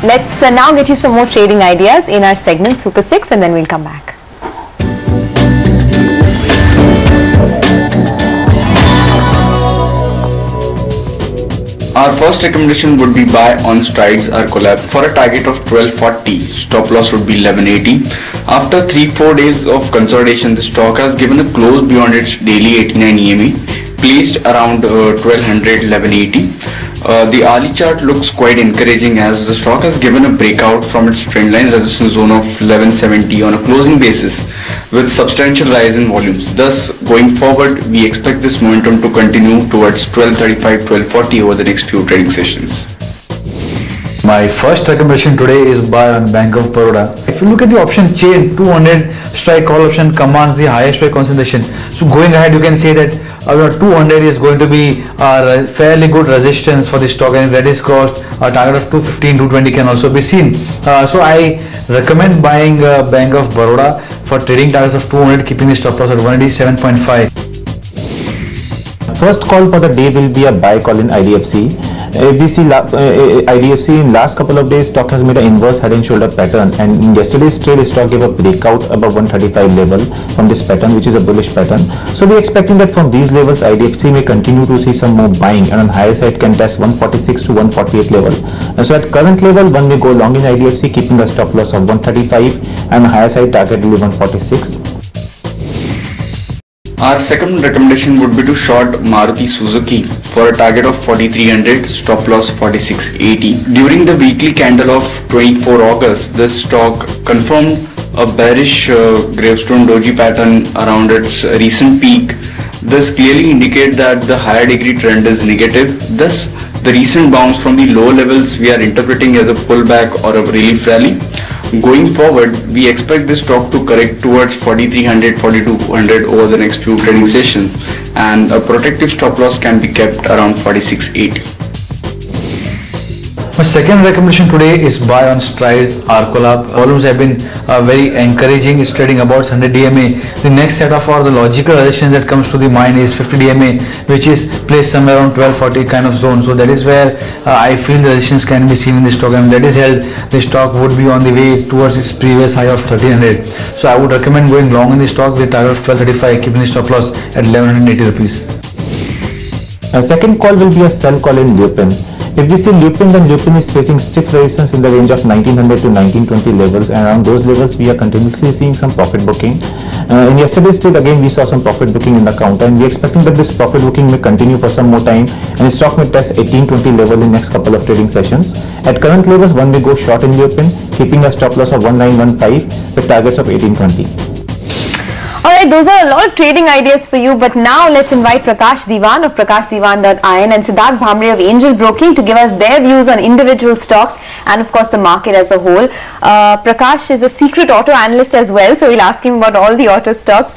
Let's now get you some more trading ideas in our segment Super 6, and then we'll come back. Our first recommendation would be buy on Strides Arcolab for a target of 1240. Stop loss would be 1180. After 3-4 days of consolidation, the stock has given a close beyond its daily 89 EMA, placed around 1200 1180. The hourly chart looks quite encouraging as the stock has given a breakout from its trendline resistance zone of 1170 on a closing basis with substantial rise in volumes. Thus, going forward, we expect this momentum to continue towards 1235 1240 over the next few trading sessions. My first recommendation today is buy on Bank of Baroda. If you look at the option chain, 200 strike call option commands the highest strike concentration. So going ahead, you can say that 200 is going to be a fairly good resistance for the stock, and if that is crossed, a target of 215, 220 can also be seen. So I recommend buying Bank of Baroda for trading targets of 200, keeping the stop loss at 187.5. First call for the day will be a buy call in IDFC. IDFC in last couple of days, stock has made an inverse head and shoulder pattern, and in yesterday's trade, stock gave a breakout above 135 level from this pattern, which is a bullish pattern. So we are expecting that from these levels, IDFC may continue to see some more buying, and on higher side can test 146 to 148 level. And so at current level, one may go long in IDFC, keeping the stop loss of 135, and higher side target will be 146. Our second recommendation would be to short Maruti Suzuki for a target of 4300, stop loss 4680. During the weekly candle of 24 August, this stock confirmed a bearish gravestone doji pattern around its recent peak. This clearly indicates that the higher degree trend is negative. Thus, the recent bounce from the low levels we are interpreting as a pullback or a relief rally. Going forward, we expect this stock to correct towards 4300, 4200 over the next few trading sessions, and a protective stop loss can be kept around 4680. My second recommendation today is buy on Strides Arcolab. Volumes have been very encouraging. It's trading about 100 DMA. The next set of the logical resistance that comes to the mind is 50 DMA, which is placed somewhere around 1240 kind of zone. So that is where I feel the resistance can be seen in the stock, and that is held, the stock would be on the way towards its previous high of 1300. So I would recommend going long in the stock with a target of 1235, keeping the stop loss at 1180 rupees. A second call will be a sell call in Lupin. If we see Lupin, then Lupin is facing stiff resistance in the range of 1900 to 1920 levels, and around those levels we are continuously seeing some profit booking. In yesterday's trade, again we saw some profit booking in the counter, and we are expecting that this profit booking may continue for some more time, and the stock may test 1820 level in next couple of trading sessions. At current levels, one may go short in Lupin, keeping a stop loss of 1915 with targets of 1820. Alright, those are a lot of trading ideas for you, but now let's invite Prakash Diwan of prakashdiwan.in and Siddharth Bhamre of Angel Broking to give us their views on individual stocks and of course the market as a whole. Prakash is a secret auto analyst as well, so we'll ask him about all the auto stocks.